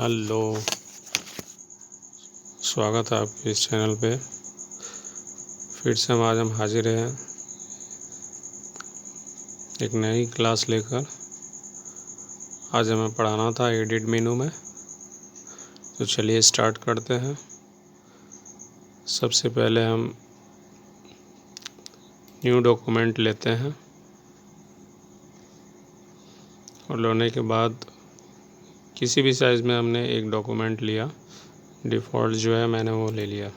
Hello, स्वागत है आपके इस चैनल पे। फिर से आज हम हाजिर हैं एक नई क्लास लेकर। आज हमें पढ़ाना था एडिट मेनू में, तो चलिए स्टार्ट करते हैं। सबसे पहले हम न्यू डॉक्यूमेंट लेते हैं और लेने के बाद किसी भी साइज़ में हमने एक डॉक्यूमेंट लिया। डिफ़ॉल्ट जो है मैंने वो ले लिया।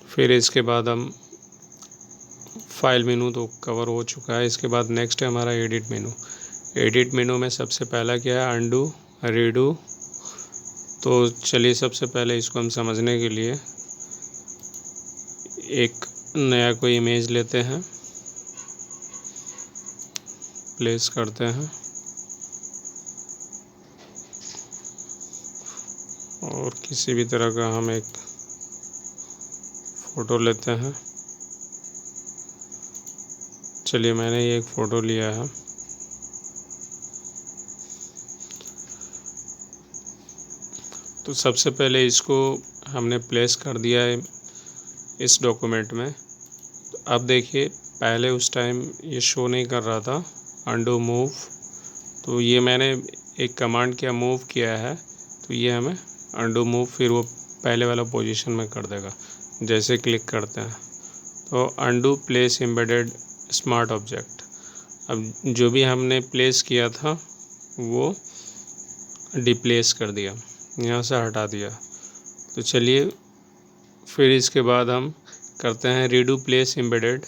फिर इसके बाद हम फाइल मेनू तो कवर हो चुका है। इसके बाद नेक्स्ट है हमारा एडिट मेनू। एडिट मेनू में सबसे पहला क्या है, अंडू रीडू। तो चलिए सबसे पहले इसको हम समझने के लिए एक नया कोई इमेज लेते हैं, प्लेस करते हैं और किसी भी तरह का हम एक फ़ोटो लेते हैं। चलिए मैंने ये एक फ़ोटो लिया है। तो सबसे पहले इसको हमने प्लेस कर दिया है इस डॉक्यूमेंट में। तो अब देखिए, पहले उस टाइम ये शो नहीं कर रहा था अंडू मूव, तो ये मैंने एक कमांड किया, मूव किया है, तो ये हमें अंडू मूव फिर वो पहले वाला पोजीशन में कर देगा। जैसे क्लिक करते हैं तो undo place embedded smart object. अब जो भी हमने प्लेस किया था वो डिप्लेस कर दिया, यहाँ से हटा दिया। तो चलिए फिर इसके बाद हम करते हैं रीडू प्लेस एम्बेडेड।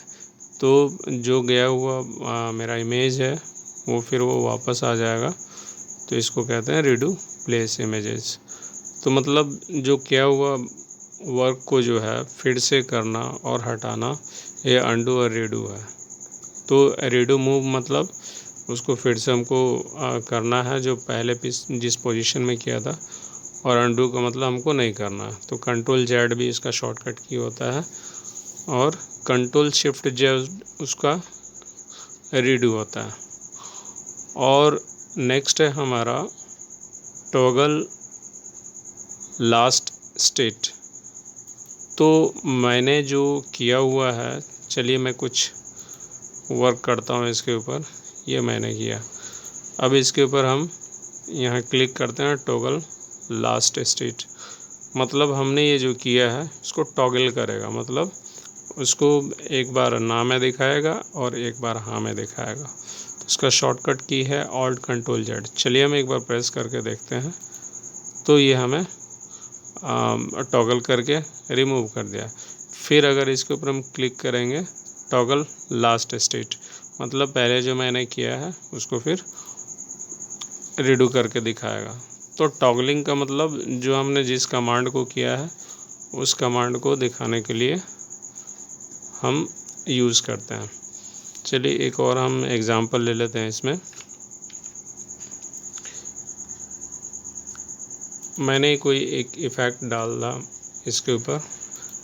तो जो गया हुआ मेरा इमेज है वो फिर वो वापस आ जाएगा। तो इसको कहते हैं रीडू प्लेस इमेजेस। तो मतलब जो किया हुआ वर्क को जो है फिर से करना और हटाना, ये अंडू और रीडू है। तो रीडू मूव मतलब उसको फिर से हमको करना है जो पहले जिस पोजीशन में किया था, और अंडू का मतलब हमको नहीं करना। तो कंट्रोल जेड भी इसका शॉर्टकट की होता है और कंट्रोल शिफ्ट जेड उसका रीडू होता है। और नेक्स्ट है हमारा टॉगल लास्ट स्टेट। तो मैंने जो किया हुआ है, चलिए मैं कुछ वर्क करता हूँ इसके ऊपर। ये मैंने किया। अब इसके ऊपर हम यहाँ क्लिक करते हैं टॉगल लास्ट स्टेट। मतलब हमने ये जो किया है उसको टॉगल करेगा, मतलब उसको एक बार ना में दिखाएगा और एक बार हाँ में दिखाएगा। तो इसका शॉर्टकट की है ऑल्ट कंट्रोल जेड। चलिए हम एक बार प्रेस करके देखते हैं। तो ये हमें टॉगल करके रिमूव कर दिया। फिर अगर इसके ऊपर हम क्लिक करेंगे टॉगल लास्ट स्टेट, मतलब पहले जो मैंने किया है उसको फिर रीडू करके दिखाएगा। तो टॉगलिंग का मतलब जो हमने जिस कमांड को किया है उस कमांड को दिखाने के लिए हम यूज़ करते हैं। चलिए एक और हम एग्जांपल ले लेते हैं इसमें। मैंने कोई एक इफ़ेक्ट डाला इसके ऊपर,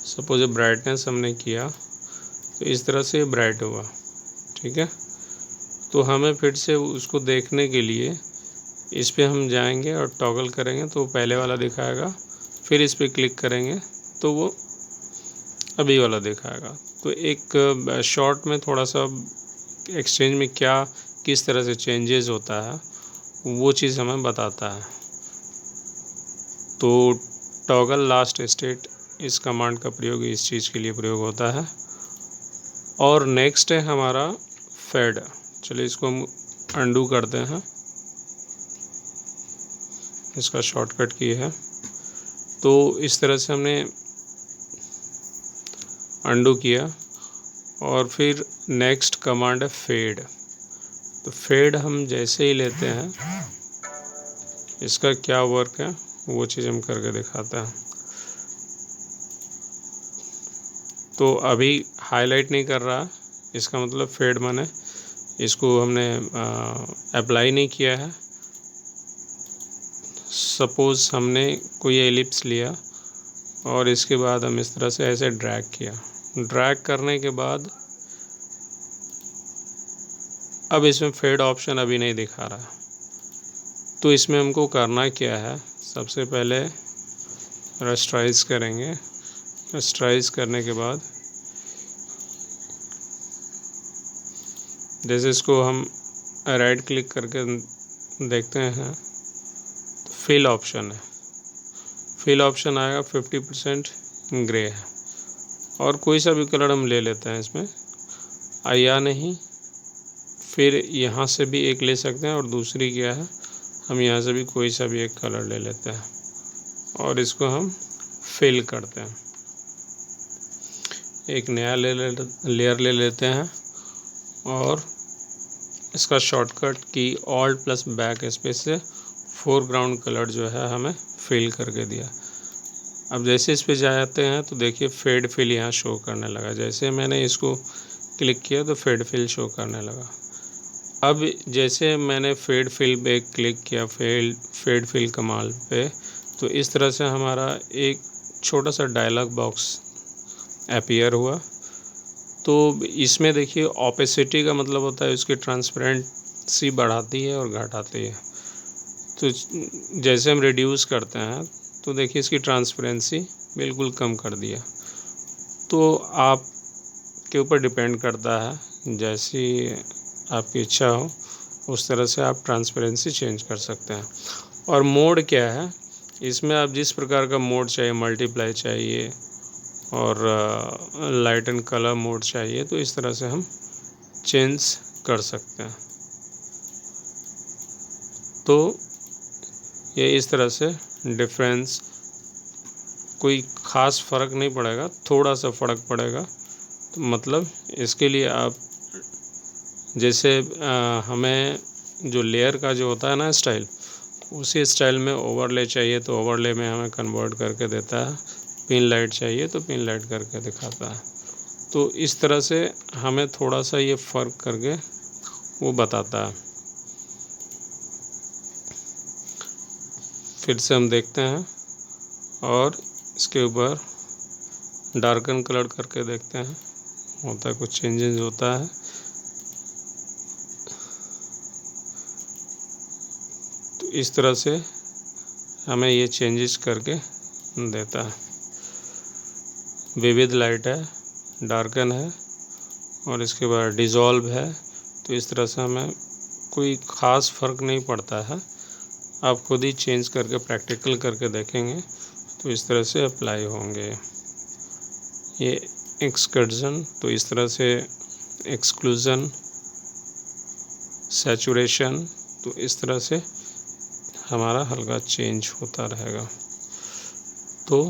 सपोज ब्राइटनेस हमने किया तो इस तरह से ब्राइट हुआ, ठीक है। तो हमें फिर से उसको देखने के लिए इस पे हम जाएंगे और टॉगल करेंगे तो पहले वाला दिखाएगा। फिर इस पे क्लिक करेंगे तो वो अभी वाला दिखाएगा। तो एक शॉर्ट में थोड़ा सा एक्सचेंज में क्या किस तरह से चेंजेस होता है वो चीज़ हमें बताता है। तो टॉगल लास्ट स्टेट इस कमांड का प्रयोग इस चीज़ के लिए प्रयोग होता है। और नेक्स्ट है हमारा फेड। चलिए इसको हम अंडू करते हैं, इसका शॉर्टकट की है। तो इस तरह से हमने अंडू किया और फिर नेक्स्ट कमांड है फेड। तो फेड हम जैसे ही लेते हैं, इसका क्या वर्क है वो चीज़ हम करके दिखाते हैं। तो अभी हाईलाइट नहीं कर रहा, इसका मतलब फेड माने इसको हमने अप्लाई नहीं किया है। सपोज़ हमने कोई एलिप्स लिया और इसके बाद हम इस तरह से ऐसे ड्रैग किया। ड्रैग करने के बाद अब इसमें फेड ऑप्शन अभी नहीं दिखा रहा है, तो इसमें हमको करना क्या है, सबसे पहले रस्टराइज करेंगे। रस्टराइज करने के बाद जैसे इसको हम राइट क्लिक करके देखते हैं तो फिल ऑप्शन है, फिल ऑप्शन आएगा 50% ग्रे है। और कोई सा भी कलर हम ले लेते हैं इसमें, या नहीं फिर यहाँ से भी एक ले सकते हैं, और दूसरी क्या है, हम यहाँ से भी कोई सा भी एक कलर ले लेते हैं और इसको हम फिल करते हैं। एक नया लेयर ले लेते हैं और इसका शॉर्टकट की Alt+Backspace से फोरग्राउंड कलर जो है हमें फिल करके दिया। अब जैसे इस पे जाते हैं तो देखिए फेड फिल यहाँ शो करने लगा। जैसे मैंने इसको क्लिक किया तो फेड फिल शो करने लगा। अब जैसे मैंने फेड फिल पे क्लिक किया, फेड फिल कमाल पे, तो इस तरह से हमारा एक छोटा सा डायलॉग बॉक्स अपीयर हुआ। तो इसमें देखिए ऑपेसिटी का मतलब होता है उसकी ट्रांसपेरेंसी बढ़ाती है और घटाती है। तो जैसे हम रिड्यूस करते हैं तो देखिए इसकी ट्रांसपेरेंसी बिल्कुल कम कर दिया। तो आप के ऊपर डिपेंड करता है, जैसी आपकी इच्छा हो उस तरह से आप ट्रांसपेरेंसी चेंज कर सकते हैं। और मोड क्या है, इसमें आप जिस प्रकार का मोड चाहिए, मल्टीप्लाई चाहिए और लाइट एंड कलर मोड चाहिए, तो इस तरह से हम चेंज कर सकते हैं। तो ये इस तरह से डिफरेंस, कोई ख़ास फ़र्क नहीं पड़ेगा, थोड़ा सा फ़र्क पड़ेगा। तो मतलब इसके लिए आप जैसे हमें जो लेयर का जो होता है ना स्टाइल, उसी स्टाइल में ओवरले चाहिए तो ओवरले में हमें कन्वर्ट करके देता है, पिन लाइट चाहिए तो पिन लाइट करके दिखाता है। तो इस तरह से हमें थोड़ा सा ये फ़र्क करके वो बताता है। फिर से हम देखते हैं और इसके ऊपर डार्कन कलर करके देखते हैं, होता है कुछ चेंजेस होता है। तो इस तरह से हमें ये चेंजेस करके देता है। विविड लाइट है, डार्कन है और इसके बाद डिज़ोल्व है। तो इस तरह से हमें कोई ख़ास फ़र्क नहीं पड़ता है। आप खुद ही चेंज करके प्रैक्टिकल करके देखेंगे तो इस तरह से अप्लाई होंगे। ये एक्सकर्जन, तो इस तरह से एक्सक्लूज़न, सैचुरेशन, तो इस तरह से हमारा हल्का चेंज होता रहेगा। तो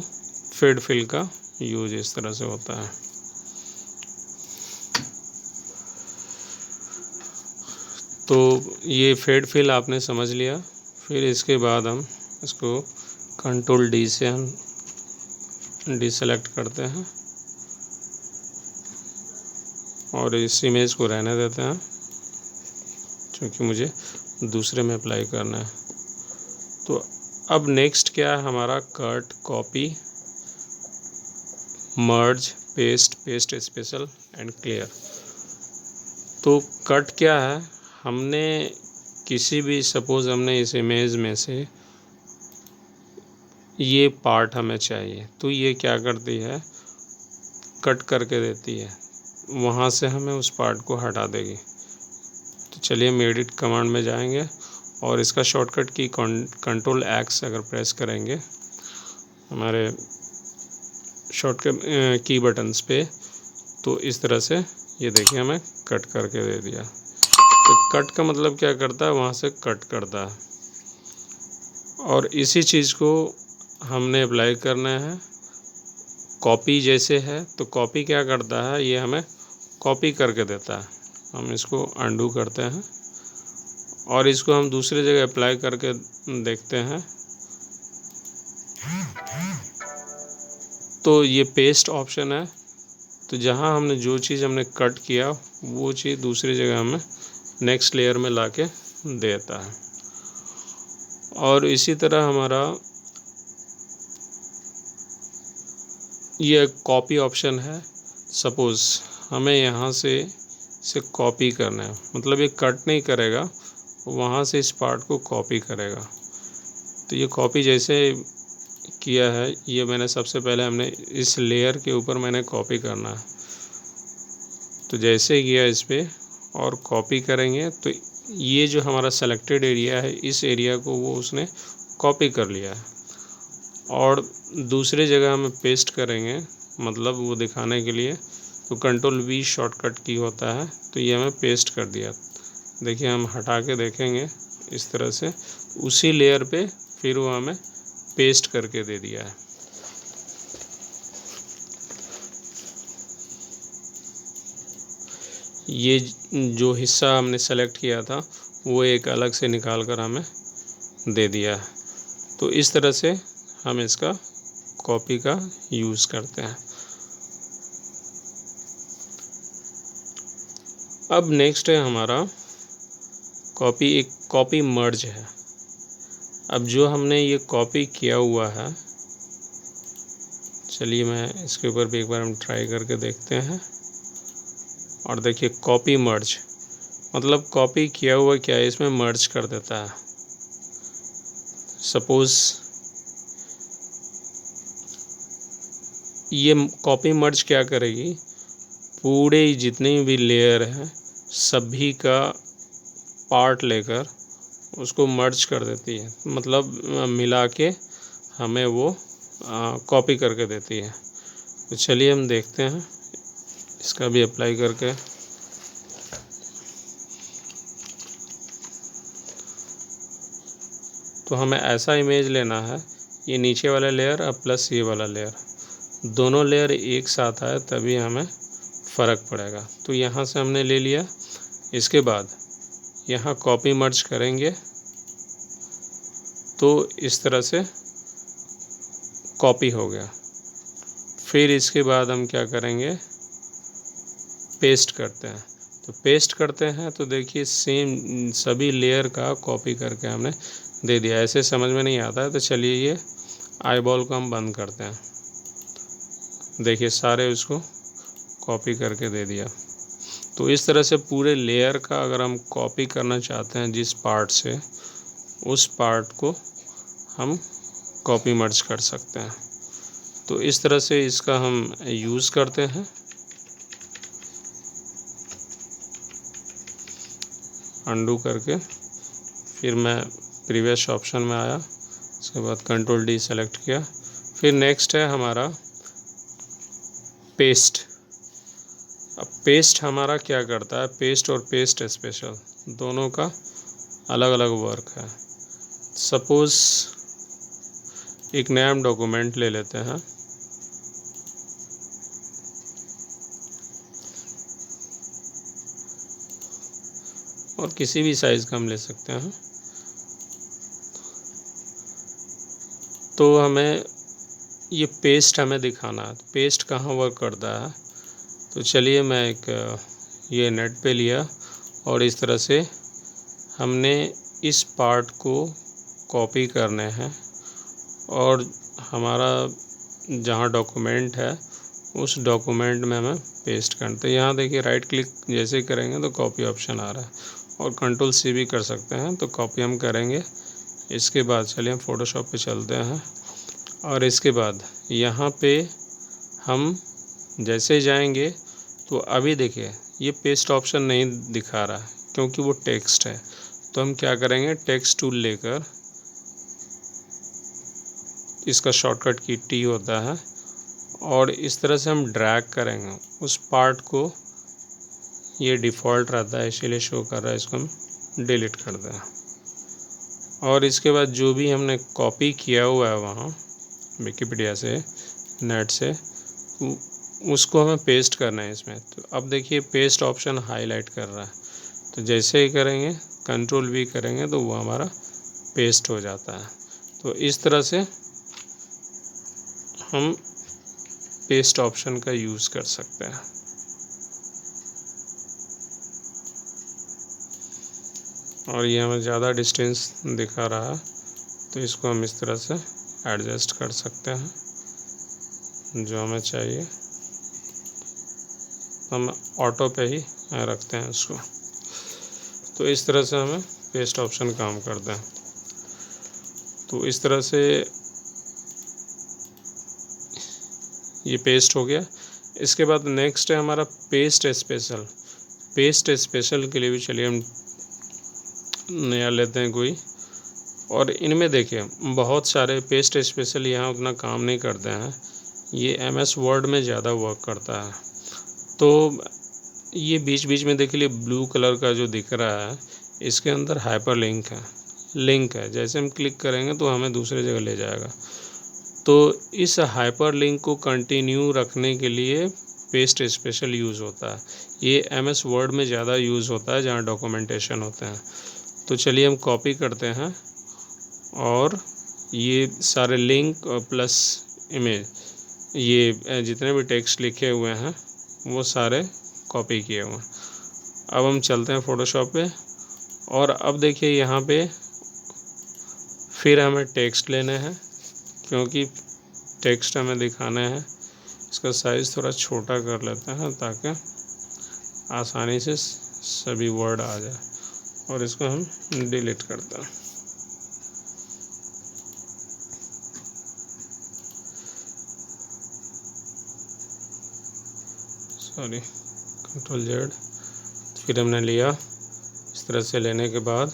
फेड फिल का यूज इस तरह से होता है। तो ये फेड फिल आपने समझ लिया। फिर इसके बाद हम इसको कंट्रोल डी से हम डिसेलेक्ट करते हैं और इस इमेज को रहने देते हैं, क्योंकि मुझे दूसरे में अप्लाई करना है। तो अब नेक्स्ट क्या है हमारा, cut, copy, merge, paste, paste special and clear. तो कट क्या है, हमने किसी भी, सपोज़ हमने इस इमेज में से ये पार्ट हमें चाहिए, तो ये क्या करती है, कट करके देती है, वहाँ से हमें उस पार्ट को हटा देगी। तो चलिए हम एडिट कमांड में जाएंगे और इसका शॉर्टकट की कंट्रोल एक्स अगर प्रेस करेंगे हमारे शॉर्टकट की बटन्स पे, तो इस तरह से ये देखिए हमें कट करके दे दिया। तो कट का मतलब क्या करता है, वहाँ से कट करता है। और इसी चीज़ को हमने अप्लाई करना है। कॉपी जैसे है, तो कॉपी क्या करता है, ये हमें कॉपी करके देता है। हम इसको अंडू करते हैं और इसको हम दूसरी जगह अप्लाई करके देखते हैं। तो ये पेस्ट ऑप्शन है, तो जहाँ हमने जो चीज़ हमने कट किया वो चीज़ दूसरी जगह हमें नेक्स्ट लेयर में लाके देता है। और इसी तरह हमारा ये कॉपी ऑप्शन है। सपोज़ हमें यहाँ से इसे कॉपी करना है, मतलब ये कट नहीं करेगा वहाँ से इस पार्ट को कॉपी करेगा। तो ये कॉपी जैसे किया है, ये मैंने सबसे पहले हमने इस लेयर के ऊपर मैंने कॉपी करना है। तो जैसे किया इस पर और कॉपी करेंगे तो ये जो हमारा सेलेक्टेड एरिया है, इस एरिया को वो उसने कॉपी कर लिया है। और दूसरी जगह हमें पेस्ट करेंगे, मतलब वो दिखाने के लिए, तो Ctrl+V शॉर्टकट की होता है। तो ये हमें पेस्ट कर दिया। देखिए हम हटा के देखेंगे इस तरह से, उसी लेयर पे फिर वो हमें पेस्ट करके दे दिया है। ये जो हिस्सा हमने सेलेक्ट किया था वो एक अलग से निकाल कर हमें दे दिया है। तो इस तरह से हम इसका कॉपी का यूज़ करते हैं। अब नेक्स्ट है हमारा कॉपी, एक कॉपी मर्ज है। अब जो हमने ये कॉपी किया हुआ है, चलिए मैं इसके ऊपर भी एक बार हम ट्राई करके देखते हैं। और देखिए कॉपी मर्ज मतलब कॉपी किया हुआ क्या है, इसमें मर्ज कर देता है। सपोज़ ये कॉपी मर्ज क्या करेगी, पूरे जितने भी लेयर हैं सभी का पार्ट लेकर उसको मर्ज कर देती है, मतलब मिला के हमें वो कॉपी करके देती है। तो चलिए हम देखते हैं इसका भी अप्लाई करके। तो हमें ऐसा इमेज लेना है, ये नीचे वाला लेयर और प्लस ये वाला लेयर, दोनों लेयर एक साथ आए तभी हमें फ़र्क पड़ेगा। तो यहाँ से हमने ले लिया। इसके बाद यहाँ कॉपी मर्ज करेंगे तो इस तरह से कॉपी हो गया। फिर इसके बाद हम क्या करेंगे, पेस्ट करते हैं। तो पेस्ट करते हैं तो देखिए सेम सभी लेयर का कॉपी करके हमने दे दिया। ऐसे समझ में नहीं आता है तो चलिए ये आई बॉल को हम बंद करते हैं। देखिए सारे उसको कॉपी करके दे दिया। तो इस तरह से पूरे लेयर का अगर हम कॉपी करना चाहते हैं जिस पार्ट से, उस पार्ट को हम कॉपी मर्ज कर सकते हैं। तो इस तरह से इसका हम यूज़ करते हैं। अंडू करके फिर मैं प्रीवियस ऑप्शन में आया, उसके बाद Ctrl+D सेलेक्ट किया। फिर नेक्स्ट है हमारा पेस्ट। अब पेस्ट हमारा क्या करता है, पेस्ट और पेस्ट स्पेशल दोनों का अलग अलग वर्क है। सपोज़ एक नया हम डॉक्यूमेंट ले लेते हैं, और किसी भी साइज़ का हम ले सकते हैं। तो हमें ये पेस्ट हमें दिखाना है। पेस्ट कहाँ वर्क करता है, तो चलिए मैं एक ये नेट पे लिया और इस तरह से हमने इस पार्ट को कॉपी करने हैं और हमारा जहाँ डॉक्यूमेंट है उस डॉक्यूमेंट में हमें पेस्ट करना। तो यहाँ देखिए राइट क्लिक जैसे करेंगे तो कॉपी ऑप्शन आ रहा है, और Ctrl+C भी कर सकते हैं। तो कॉपी हम करेंगे। इसके बाद चलिए हम फ़ोटोशॉप पे चलते हैं, और इसके बाद यहाँ पे हम जैसे जाएंगे तो अभी देखिए ये पेस्ट ऑप्शन नहीं दिखा रहा है क्योंकि वो टेक्स्ट है। तो हम क्या करेंगे, टेक्स्ट टूल लेकर, इसका शॉर्टकट की T होता है, और इस तरह से हम ड्रैग करेंगे उस पार्ट को। ये डिफ़ॉल्ट रहता है इसीलिए शो कर रहा है, इसको हम डिलीट कर दें। और इसके बाद जो भी हमने कॉपी किया हुआ है वहाँ विकिपीडिया से, नेट से, उसको हमें पेस्ट करना है इसमें। तो अब देखिए पेस्ट ऑप्शन हाईलाइट कर रहा है। तो जैसे ही करेंगे Ctrl+V करेंगे तो वो हमारा पेस्ट हो जाता है। तो इस तरह से हम पेस्ट ऑप्शन का यूज़ कर सकते हैं। और ये हमें ज़्यादा डिस्टेंस दिखा रहा है तो इसको हम इस तरह से एडजस्ट कर सकते हैं जो हमें चाहिए। हम ऑटो पे ही रखते हैं उसको। तो इस तरह से हमें पेस्ट ऑप्शन काम करता है। तो इस तरह से ये पेस्ट हो गया। इसके बाद नेक्स्ट है हमारा पेस्ट स्पेशल। पेस्ट स्पेशल के लिए भी चलिए हम नया लेते हैं कोई, और इनमें देखिए बहुत सारे पेस्ट स्पेशल यहाँ उतना काम नहीं करते हैं, ये MS वर्ड में ज़्यादा वर्क करता है। तो ये बीच बीच में देखिए ब्लू कलर का जो दिख रहा है, इसके अंदर हाइपर लिंक है। जैसे हम क्लिक करेंगे तो हमें दूसरे जगह ले जाएगा। तो इस हाइपर लिंक को कंटिन्यू रखने के लिए पेस्ट स्पेशल यूज़ होता है। ये MS वर्ड में ज़्यादा यूज़ होता है जहाँ डॉक्यूमेंटेशन होते हैं। तो चलिए हम कॉपी करते हैं और ये सारे लिंक और प्लस इमेज, ये जितने भी टेक्स्ट लिखे हुए हैं वो सारे कॉपी किए हुए हैं। अब हम चलते हैं फ़ोटोशॉप पे, और अब देखिए यहाँ पे फिर हमें टेक्स्ट लेने हैं, क्योंकि टेक्स्ट हमें दिखाना है। इसका साइज़ थोड़ा छोटा कर लेते हैं ताकि आसानी से सभी वर्ड आ जाए, और इसको हम डिलीट करते हैं। Sorry, Ctrl+Z। फिर हमने लिया, इस तरह से लेने के बाद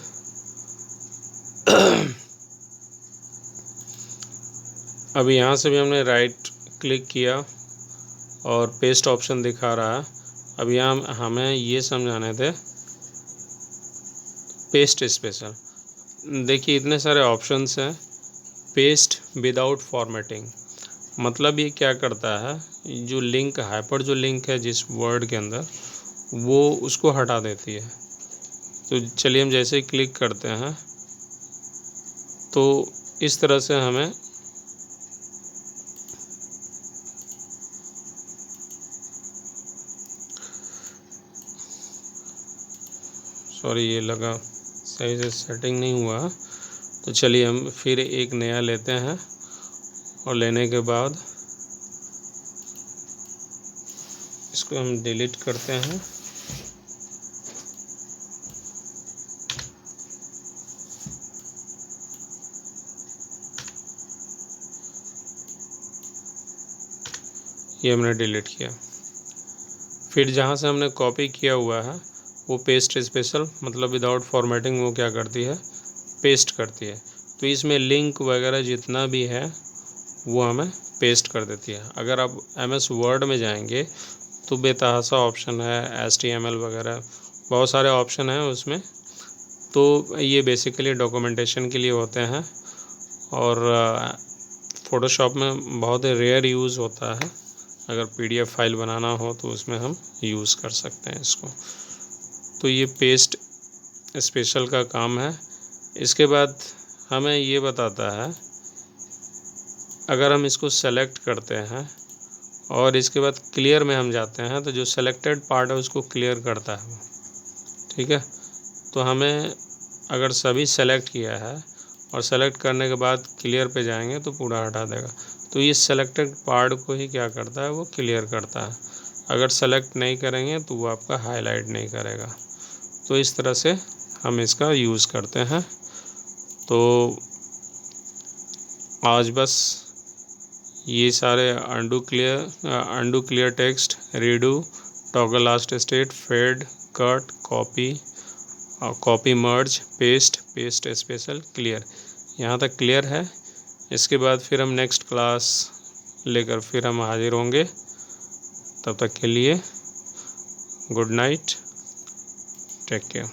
अभी यहाँ से भी हमने राइट क्लिक किया और पेस्ट ऑप्शन दिखा रहा है। अब यहाँ हमें ये समझाने थे पेस्ट स्पेशल। देखिए इतने सारे ऑप्शंस हैं। पेस्ट विदाउट फॉर्मेटिंग, मतलब ये क्या करता है, जो लिंक हाइपर जो लिंक है जिस वर्ड के अंदर, वो उसको हटा देती है। तो चलिए हम जैसे ही क्लिक करते हैं तो इस तरह से हमें सॉरी ये लगा सही से सेटिंग नहीं हुआ। तो चलिए हम फिर एक नया लेते हैं, और लेने के बाद इसको हम डिलीट करते हैं। ये हमने डिलीट किया। फिर जहाँ से हमने कॉपी किया हुआ है वो पेस्ट स्पेशल, मतलब विदाउट फॉर्मेटिंग, वो क्या करती है, पेस्ट करती है। तो इसमें लिंक वगैरह जितना भी है वो हमें पेस्ट कर देती है। अगर आप MS वर्ड में जाएंगे तो बेतहासा ऑप्शन है, HTML वगैरह बहुत सारे ऑप्शन हैं उसमें। तो ये बेसिकली डॉक्यूमेंटेशन के लिए होते हैं, और फ़ोटोशॉप में बहुत ही रेयर यूज़ होता है। अगर PDF फाइल बनाना हो तो उसमें हम यूज़ कर सकते हैं इसको। तो ये पेस्ट स्पेशल का काम है। इसके बाद हमें ये बताता है, अगर हम इसको सेलेक्ट करते हैं और इसके बाद क्लियर में हम जाते हैं तो जो सेलेक्टेड पार्ट है उसको क्लियर करता है वो, ठीक है। तो हमें अगर सभी सेलेक्ट किया है और सेलेक्ट करने के बाद क्लियर पे जाएंगे तो पूरा हटा देगा। तो ये सेलेक्टेड पार्ट को ही क्या करता है, वो क्लियर करता है। अगर सेलेक्ट नहीं करेंगे तो वो आपका हाईलाइट नहीं करेगा। तो इस तरह से हम इसका यूज़ करते हैं। तो आज बस ये सारे undo clear text, redo, toggle last state, fade, cut, copy merge, paste special, clear, यहाँ तक क्लियर है। इसके बाद फिर हम नेक्स्ट क्लास लेकर फिर हम हाजिर होंगे। तब तक के लिए गुड नाइट, टेक केयर।